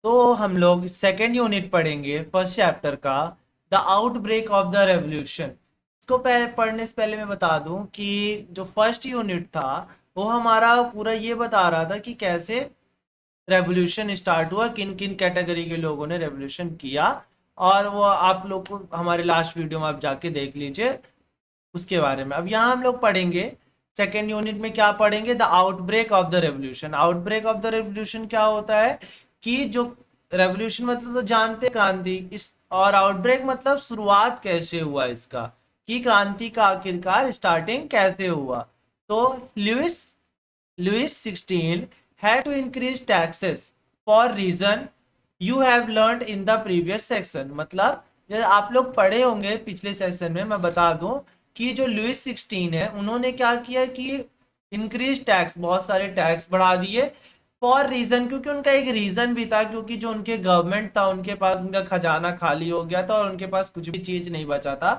तो हम लोग सेकेंड यूनिट पढ़ेंगे फर्स्ट चैप्टर का, the outbreak of the revolution. इसको पहले पढ़ने से पहले मैं बता दूं कि जो फर्स्ट यूनिट था वो हमारा पूरा ये बता रहा था कि कैसे रेवोल्यूशन स्टार्ट हुआ, किन किन कैटेगरी के लोगों ने रेवोल्यूशन किया। और वो आप लोग को हमारे लास्ट वीडियो में आप जाके देख लीजिए उसके बारे में। अब यहाँ हम लोग पढ़ेंगे सेकेंड यूनिट में क्या पढ़ेंगे, the outbreak of the revolution. Outbreak of the revolution क्या होता है कि जो रेवोल्यूशन मतलब तो जानते हैं क्रांति, इस और आउटब्रेक मतलब शुरुआत कैसे हुआ इसका, कि क्रांति का आखिरकार स्टार्टिंग कैसे हुआ। तो Louis Louis 16 had to increase taxes for reason you have learned in the previous section। मतलब जब आप लोग पढ़े होंगे पिछले सेशन में, मैं बता दूं कि जो लुइस 16 है उन्होंने क्या किया कि इंक्रीज टैक्स, बहुत सारे टैक्स बढ़ा दिए फॉर रीजन, क्योंकि उनका एक रीजन भी था, क्योंकि जो उनके गवर्नमेंट था उनके पास उनका खजाना खाली हो गया था और उनके पास कुछ भी चीज नहीं बचा था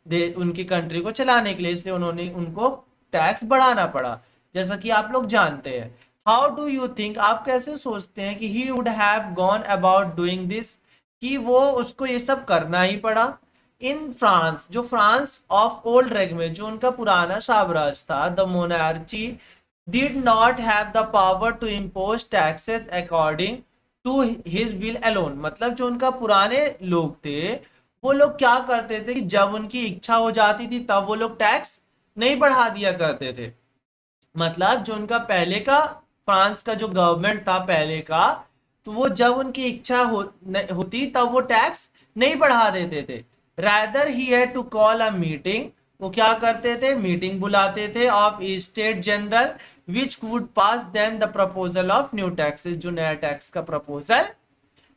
उनकी कंट्री को चलाने के लिए, इसलिए उन्होंने उनको टैक्स बढ़ाना पड़ा, जैसा कि आप लोग जानते हैं। हाउ डू यू थिंक, आप कैसे सोचते हैं कि he would have gone about doing this, कि वो उसको ये सब करना ही पड़ा। इन फ्रांस, जो फ्रांस ऑफ ओल्ड रेग में जो उनका पुराना साम्राज्य था, the monarchy did not have the power to impose taxes according to his will alone। मतलब जो उनका पुराने लोग थे वो लोग क्या करते थे कि जब उनकी इच्छा हो जाती थी तब वो लोग टैक्स नहीं बढ़ा दिया करते थे। मतलब जो उनका पहले का फ्रांस का जो गवर्नमेंट था पहले का, तो वो जब उनकी इच्छा होती तब वो टैक्स नहीं बढ़ा देते थे। Rather he had to call a meeting, वो क्या करते थे, मीटिंग बुलाते थे of state general which would pass then the proposal of new taxes, जो नया टैक्स का प्रपोजल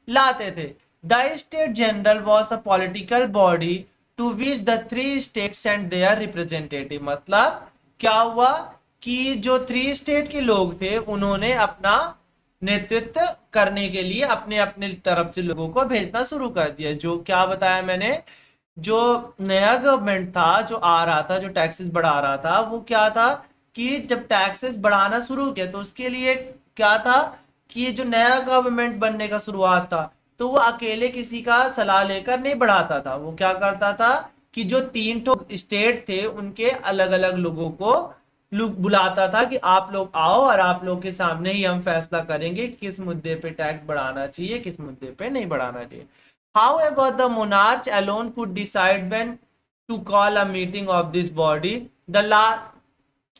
लाते थे। The state general was a political body to which the three states and their representative. मतलब क्या हुआ कि जो थ्री स्टेट के लोग थे उन्होंने अपना नेतृत्व करने के लिए अपने अपने तरफ से लोगों को भेजना शुरू कर दिया। जो क्या बताया मैंने, जो नया गवर्नमेंट था जो आ रहा था, जो टैक्सेस बढ़ा रहा था, वो क्या था कि जब टैक्सेस बढ़ाना शुरू किया तो उसके लिए क्या था कि जो नया गवर्नमेंट बनने का शुरुआत था तो वो अकेले किसी का सलाह लेकर नहीं बढ़ाता था। वो क्या करता था कि जो तीन तो स्टेट थे उनके अलग अलग लोगों को बुलाता था कि आप लोग आओ और आप लोग के सामने ही हम फैसला करेंगे किस मुद्दे पे टैक्स बढ़ाना चाहिए, किस मुद्दे पे नहीं बढ़ाना चाहिए। However, the monarch alone could decide when to call a meeting of this body। The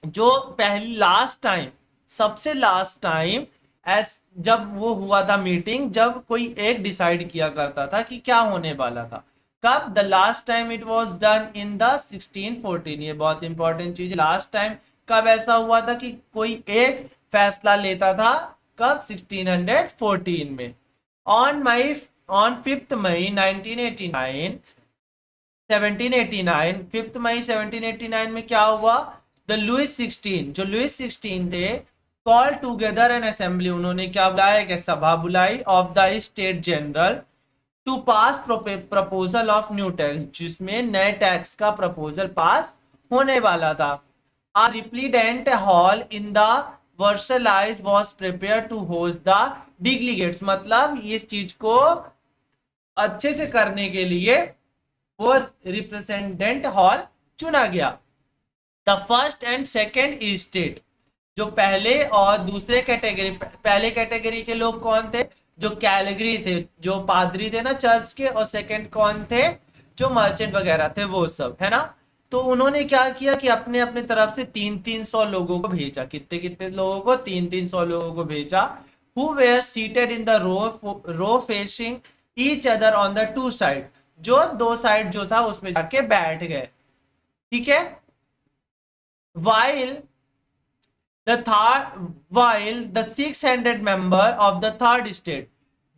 जो पहली लास्ट टाइम, सबसे लास्ट टाइम एस जब वो हुआ था मीटिंग, जब कोई एक डिसाइड किया करता था कि क्या होने वाला था। कब, the last time it was done in the 1614। ये बहुत इंपॉर्टेंट चीज, लास्ट टाइम कब ऐसा हुआ था कि कोई एक फैसला लेता था, कब, 1614 में। ऑन मई ऑन 5th मई 1989, 1789, 5 मई 1789 में क्या हुआ, द लुइस 16, जो लुइस 16 थे, कॉल टूगेदर एन असेंबली, उन्होंने क्या बुलाया, एक सभा बुलाई of the state general to pass proposal of new tax, जिसमें नए टैक्स का प्रपोजल पास होने वाला था। A resplendent hall in the Versailles was prepared to host the delegates. मतलब इस चीज को अच्छे से करने के लिए वो रिप्रेजेंटेंट हॉल चुना गया। The first and second state, जो पहले और दूसरे कैटेगरी, पहले कैटेगरी के लोग कौन थे, जो कैलगरी थे, जो पादरी थे ना चर्च के, और सेकंड कौन थे, जो मर्चेंट वगैरह थे, वो सब है ना। तो उन्होंने क्या किया कि अपने अपने तरफ से 300 लोगों को भेजा, कितने कितने लोगों को, 300 लोगों को भेजा। Who were seated in the row facing each other on the two side, जो दो साइड जो था उसमें जाके बैठ गए, ठीक है। while while the 600 member of the third state,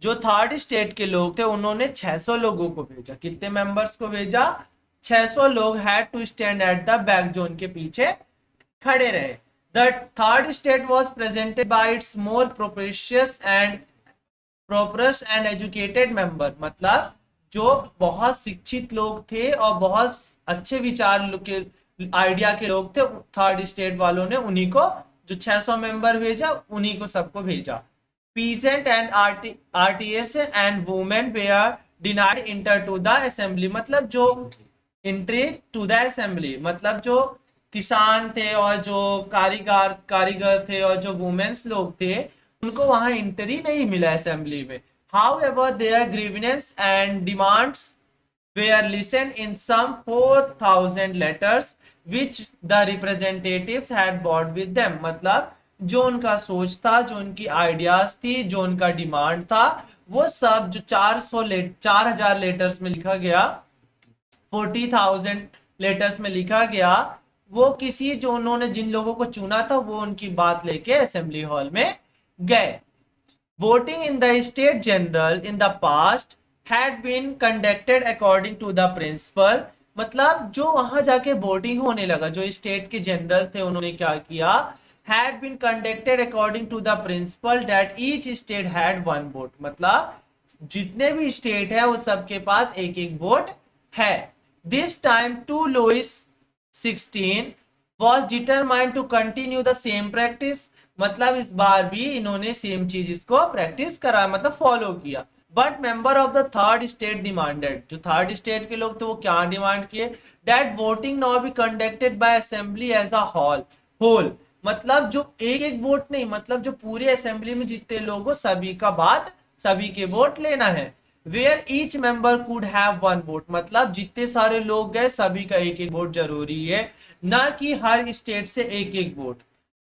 जो थर्ड स्टेट के लोग थे उन्होंने 600 लोगों को भेजा। कितने मेंबर्स को भेजा, 600 लोग had to stand at the back, जो उनके पीछे खड़े रहे। The third state was presented by its more prosperous and educated member. मतलब जो बहुत शिक्षित लोग थे और बहुत अच्छे विचार के आइडिया के लोग थे, थर्ड स्टेट वालों ने उन्हीं को, जो 600 मेंबर भेजा उन्हीं को सबको भेजा। peasant and artists and women were denied enter to the assembly। मतलब जो एंट्री टू द असेंबली, मतलब जो किसान थे और जो कारीगर थे और जो वुमेन्स लोग थे उनको वहां एंट्री नहीं मिला असेंबली में। However their grievances and demands were listened in some 4,000 letters which the representatives had brought with them। मतलब जो उनका सोच था, जो उनकी आइडियाज थी, जो उनका डिमांड था, वो सब जो 4,000 लेटर्स में लिखा गया, 40,000 लेटर्स में लिखा गया, वो किसी जो उन्होंने जिन लोगों को चुना था वो उनकी बात लेके असेंबली हॉल में गए। Voting in the state general in the past had been conducted according to the principle। मतलब जो वहां जाके वोटिंग होने लगा, जो स्टेट के जनरल थे उन्होंने क्या किया, had been conducted according to the principle that each state had one vote। मतलब जितने भी स्टेट है वो सबके पास एक एक वोट है। This time to Louis 16 was determined to continue the same practice। मतलब इस बार भी इन्होंने सेम चीज इसको प्रैक्टिस करा, मतलब फॉलो किया। But member of the third state demanded, जो थर्ड स्टेट के लोग थे वो क्या डिमांड किए, that voting now be conducted by assembly as a whole. मतलब जो एक एक वोट नहीं, मतलब जो पूरे असेंबली में जितने लोग हो सभी का बात, सभी के वोट लेना है। Where each member could have one vote, मतलब जितने सारे लोग गए सभी का एक एक वोट जरूरी है, ना कि हर स्टेट से एक एक वोट।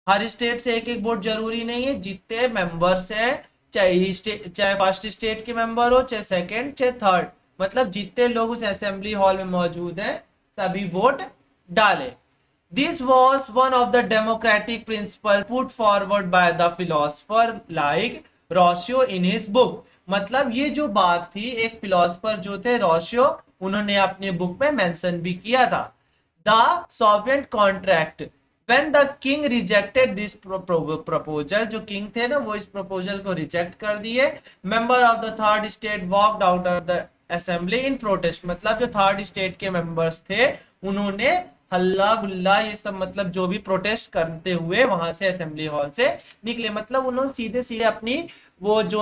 हर स्टेट से एक एक वोट जरूरी नहीं है, जितने मेंबर्स हैं, चाहे फर्स्ट स्टेट के मेंबर हो, चाहे सेकंड, चाहे थर्ड, मतलब जितने लोग उस असेंबली हॉल में मौजूद हैं सभी वोट डाले। This was one of the democratic principle put forward by the philosopher like Rousseau in his book. मतलब ये जो बात थी एक फिलोसफर जो थे रोशियो, उन्होंने अपने बुक में मेंशन भी किया था। The sovereign contract When the king rejected this proposal, जो किंग थे ना वो इस प्रपोजल को रिजेक्ट कर दिए। Member of the third state walked out of the assembly in protest. मतलब जो थर्ड स्टेट के मेंबर्स थे उन्होंने हल्ला गुल्ला ये सब, मतलब जो भी प्रोटेस्ट करते हुए वहां से असेंबली हॉल से निकले। मतलब उन्होंने सीधे सीधे अपनी वो जो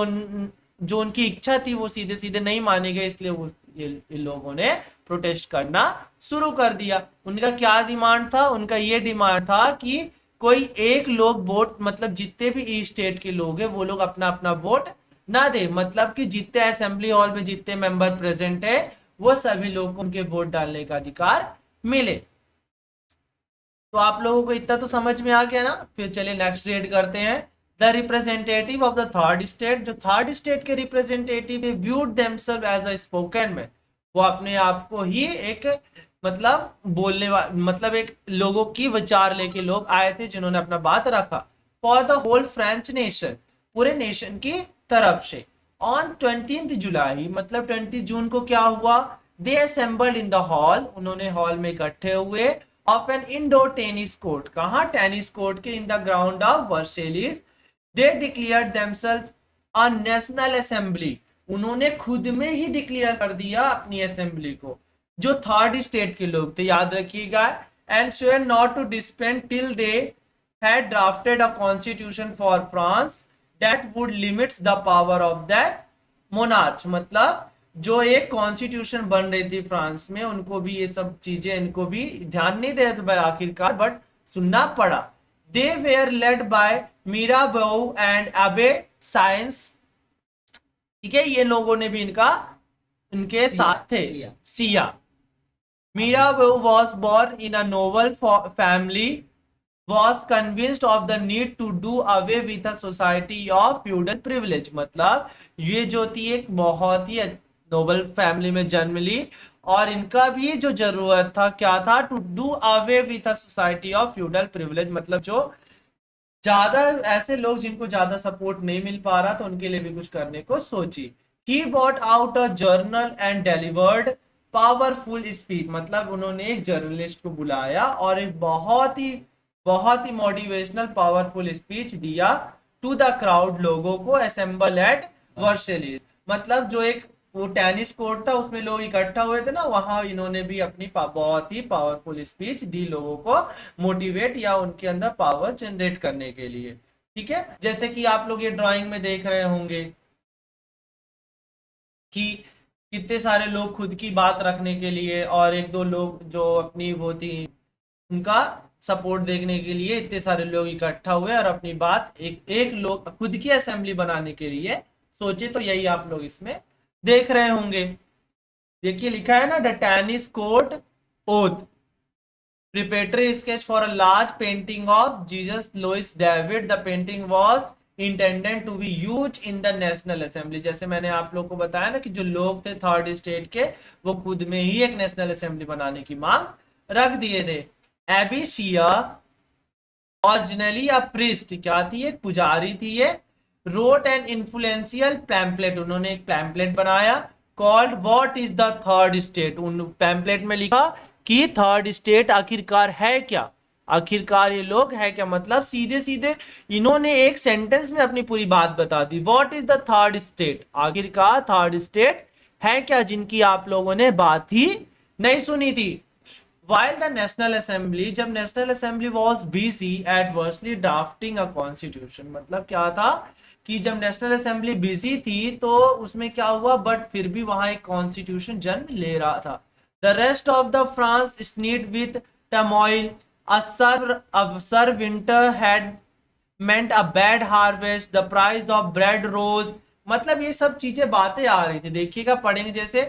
उनकी इच्छा थी वो सीधे सीधे नहीं माने गए, इसलिए वो ये लोगों ने प्रोटेस्ट करना शुरू कर दिया। उनका क्या डिमांड था, उनका ये डिमांड था कि कोई एक लोग वोट, मतलब जितने भी ई स्टेट के लोग हैं वो लोग अपना अपना वोट ना दे, मतलब कि जितने असेंबली हॉल में जितने मेंबर प्रेजेंट है वो सभी लोग को उनके वोट डालने का अधिकार मिले। तो आप लोगों को इतना तो समझ में आ गया ना। फिर चलिए नेक्स्ट रीड करते हैं। The representative of the third state, जो थर्ड स्टेट के representative viewed themselves as a spoken man, वो अपने आप को ही एक मतलब बोलने वाला, मतलब एक लोगों की विचार लेके लोग आए थे जिन्होंने अपना बात रखा। For the whole French nation, पूरे नेशन की तरफ से। ऑन 20 जुलाई, मतलब 20 जून को क्या हुआ, they assembled in the hall, उन्होंने हॉल में इकट्ठे हुए, of an indoor tennis court, कहा टेनिस कोर्ट के, in the ground of Versailles. They declared themselves a national assembly, उन्होंने खुद में ही डिक्लेयर कर दिया अपनी असेंबली को, जो थर्ड स्टेट के लोग थे, याद रखिएगा। And swear not to disband till they had drafted a constitution for France that would limits the power of that monarch. मतलब जो एक कॉन्स्टिट्यूशन बन रही थी फ्रांस में, उनको भी ये सब चीजें, इनको भी ध्यान नहीं दे रहे आखिरकार, बट सुनना पड़ा। दे वेयर लेड बाय मीराबेऊ एंड अबे साइंस, ठीक है, ये लोगों ने भी इनके साथ थे। Siya Mirabeau was born in a noble family, was convinced of the need to do away with a society of feudal privilege। मतलब ये जो थी एक बहुत ही नोबल फैमिली में जन्म ली, और इनका भी जो जरूरत था क्या था, to do away with a society of feudal privilege. मतलब जो ज्यादा ऐसे लोग जिनको ज्यादा सपोर्ट नहीं मिल पा रहा था उनके लिए भी कुछ करने को सोची। He brought out a journal and delivered powerful speech. मतलब उन्होंने एक जर्नलिस्ट को बुलाया और एक बहुत ही मोटिवेशनल पावरफुल स्पीच दिया टू द क्राउड, लोगों को, असेंबल एट वर्सेलिस। मतलब जो एक वो टेनिस कोर्ट था उसमें लोग इकट्ठा हुए थे ना, वहां इन्होंने भी अपनी बहुत ही पावरफुल स्पीच दी लोगों को मोटिवेट या उनके अंदर पावर जनरेट करने के लिए। ठीक है, जैसे कि आप लोग ये ड्राइंग में देख रहे होंगे कि कितने सारे लोग खुद की बात रखने के लिए और एक दो लोग जो अपनी वो थी उनका सपोर्ट देखने के लिए इतने सारे लोग इकट्ठा हुए और अपनी बात एक एक लोग खुद की असेंबली बनाने के लिए सोचे। तो यही आप लोग इसमें देख रहे होंगे। देखिए लिखा है ना, the tennis court oath preparatory sketch for a large painting of Jesus Louis David. The painting was intended to be used in the National Assembly. जैसे मैंने आप लोग को बताया ना कि जो लोग थे थर्ड स्टेट के वो खुद में ही एक नेशनल असेंबली बनाने की मांग रख दिए थे। Abbe Sieyes originally a priest, क्या थी, एक पुजारी थी ये। रोट एन इन्फ्लुएंशियल पैम्पलेट, उन्होंने एक पैम्पलेट बनाया called what is the third state. उन पैम्पलेट में लिखा कि थर्ड स्टेट आखिरकार है क्या, आखिरकार ये लोग है क्या, मतलब सीधे सीधे इन्होंने एक सेंटेंस में अपनी पूरी बात बता दी। What is the third state, आखिरकार थर्ड स्टेट है क्या जिनकी आप लोगों ने बात ही नहीं सुनी थी। While the National Assembly, जब national assembly was busy adversely drafting a constitution, मतलब क्या था कि जब नेशनल असेंबली बिजी थी तो उसमें क्या हुआ, बट फिर भी वहां एक कॉन्स्टिट्यूशन जन्म ले रहा था। The rest of the France seethed with turmoil, a sir winter had meant a bad harvest, the price of bread rose, मतलब ये सब चीजें बातें आ रही थी। देखिएगा पढ़ेंगे, जैसे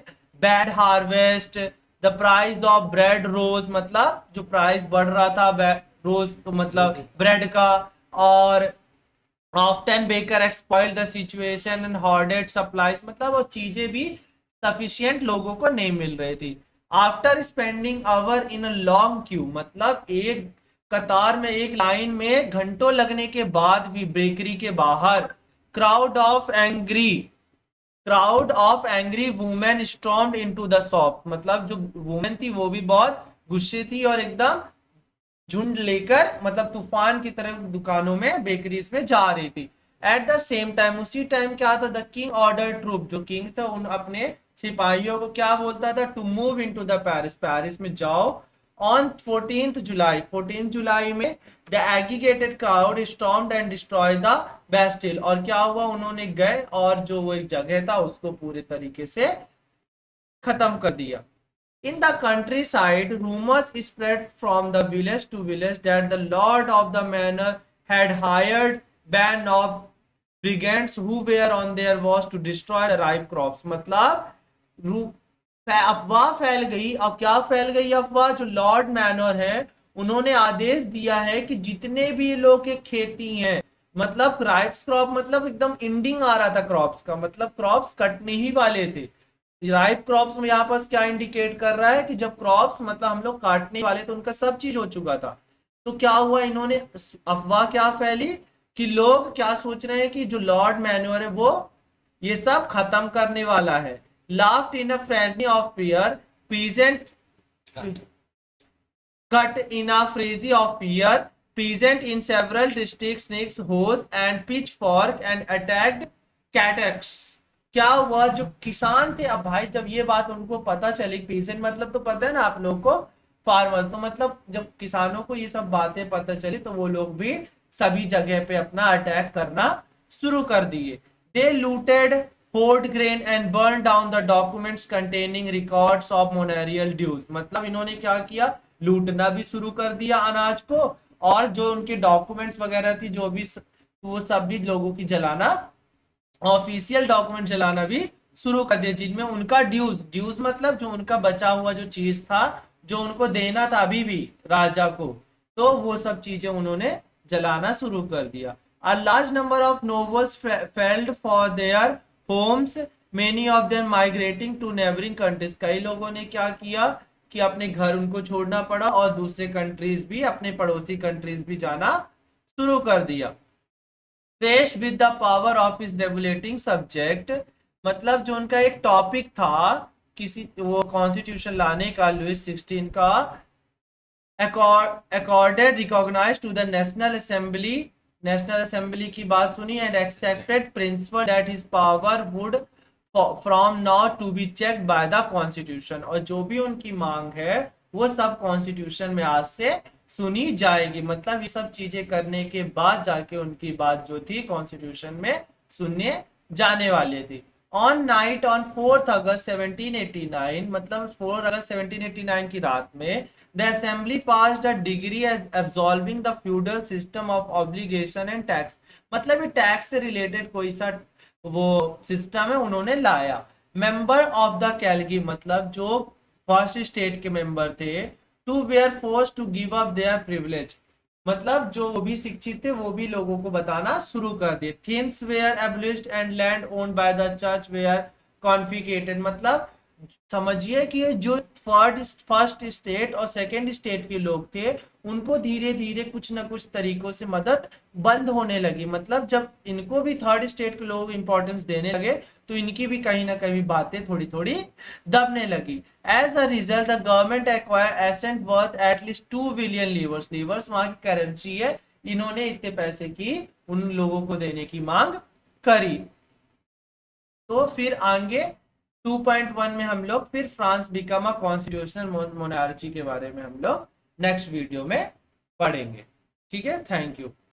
bad harvest, the price of bread rose, मतलब जो प्राइस बढ़ रहा था रोज तो मतलब ब्रेड का, और often baker exploit the situation and hoarded supplies, मतलब वो चीजें भी सफिशिएंट लोगों को नहीं मिल रही थी। After spending hour in a long queue, मतलब एक कतार में एक लाइन में घंटों लगने के बाद भी बेकरी के बाहर crowd of angry women stormed into the shop, मतलब जो वुमेन थी वो भी बहुत गुस्से थी और एकदम झुंड लेकर मतलब तूफान की तरह दुकानों में बेकरीज में जा रही थी। एट द सेम टाइम, उसी टाइम क्या था, द किंग ऑर्डर ट्रूप, जो किंग था उन अपने सिपाहियों को क्या बोलता था, to move into the Paris, Paris में जाओ। ऑन 14 जुलाई में the aggregated crowd stormed and destroy the Bastille, और क्या हुआ, उन्होंने गए और जो वो एक जगह था उसको पूरे तरीके से खत्म कर दिया। In the countryside, rumors spread from the village to village that the lord of the manor had hired band of brigands who were on their watch to destroy the ripe crops, मतलब अफवाह फैल गई। और क्या फैल गई अफवाह, जो लॉर्ड मैनर है उन्होंने आदेश दिया है कि जितने भी लोग के खेती हैं, मतलब राइप्स क्रॉप, मतलब एकदम एंडिंग आ रहा था क्रॉप्स का, मतलब क्रॉप्स कटने ही वाले थे। राइप क्रॉप्स में यहाँ पर क्या इंडिकेट कर रहा है कि जब क्रॉप्स मतलब हम लोग काटने वाले तो उनका सब चीज हो चुका था। तो क्या हुआ, इन्होंने अफवाह क्या फैली कि लोग क्या सोच रहे हैं कि जो लॉर्ड मैन्योर है वो ये सब खत्म करने वाला है। Left in a frenzy of fear, peasant cut in a frenzy of fear, present in several districts, snakes, hose and pitchfork and attacked catechs। क्या हुआ, जो किसान थे, अब भाई जब ये बात उनको पता चली, पीजेंट मतलब तो पता है ना आप लोग को, फार्मर, तो मतलब जब किसानों को ये सब बातें पता चली तो वो लोग भी सभी जगह पे अपना अटैक करना शुरू कर दिए। दे looted hoard grain and burn down the documents containing records of manorial dues, मतलब इन्होंने क्या किया, लूटना भी शुरू कर दिया अनाज को, और जो उनके डॉक्यूमेंट्स वगैरह थी जो भी वो सब भी लोगों की जलाना, ऑफिशियल डॉक्यूमेंट जलाना भी शुरू कर दिया जिनमें उनका ड्यूज मतलब जो उनका बचा हुआ जो चीज था जो उनको देना था अभी भी राजा को, तो वो सब चीजें उन्होंने जलाना शुरू कर दिया। A large number of nobles fled for their homes, many of them migrating to neighboring countries। कई लोगों ने क्या किया कि अपने घर उनको छोड़ना पड़ा और दूसरे कंट्रीज भी, अपने पड़ोसी कंट्रीज भी जाना शुरू कर दिया। Faced with the power of his regulating subject, मतलब जो उनका एक टॉपिक था किसी वो कॉन्स्टिट्यूशन लाने का, लुइस 16 का, accorded recognized to the national assembly की बात सुनी and accepted principle that his power would from now to be checked by the constitution, और जो भी उनकी मांग है वो सब कॉन्स्टिट्यूशन में आज से सुनी जाएगी। मतलब ये सब चीजें करने के बाद जाके उनकी बात जो थी कॉन्स्टिट्यूशन में सुनने जाने वाले थी। ऑन नाइट ऑन 4 अगस्त 1789, मतलब 4 अगस्त 1789 की रात में the assembly passed a decree absolving the feudal system of obligation and tax. मतलब ये टैक्स से रिलेटेड कोई सा वो सिस्टम है उन्होंने लाया। मेंबर ऑफ द कैलगी, मतलब जो फर्स्ट स्टेट के मेंबर थे, too were force to give up their privilege, मतलब जो भी शिक्षित थे वो भी लोगों को बताना शुरू कर दिए। Things were abolished and land owned by the church were confiscated, मतलब समझिए कि जो फर्स्ट स्टेट और सेकंड स्टेट के लोग थे उनको धीरे धीरे कुछ ना कुछ तरीकों से मदद बंद होने लगी। मतलब जब इनको भी थर्ड स्टेट के लोग इंपॉर्टेंस देने लगे तो इनकी भी कहीं ना कहीं बातें थोड़ी थोड़ी दबने लगी। As a result the government acquire एसेंट worth at least 2 billion livres, livres वहां की करेंसी है, इन्होंने इतने पैसे की उन लोगों को देने की मांग करी। तो फिर आगे 2.1 में हम लोग फिर France become a constitutional monarchy के बारे में हम लोग नेक्स्ट वीडियो में पढ़ेंगे। ठीक है, थैंक यू।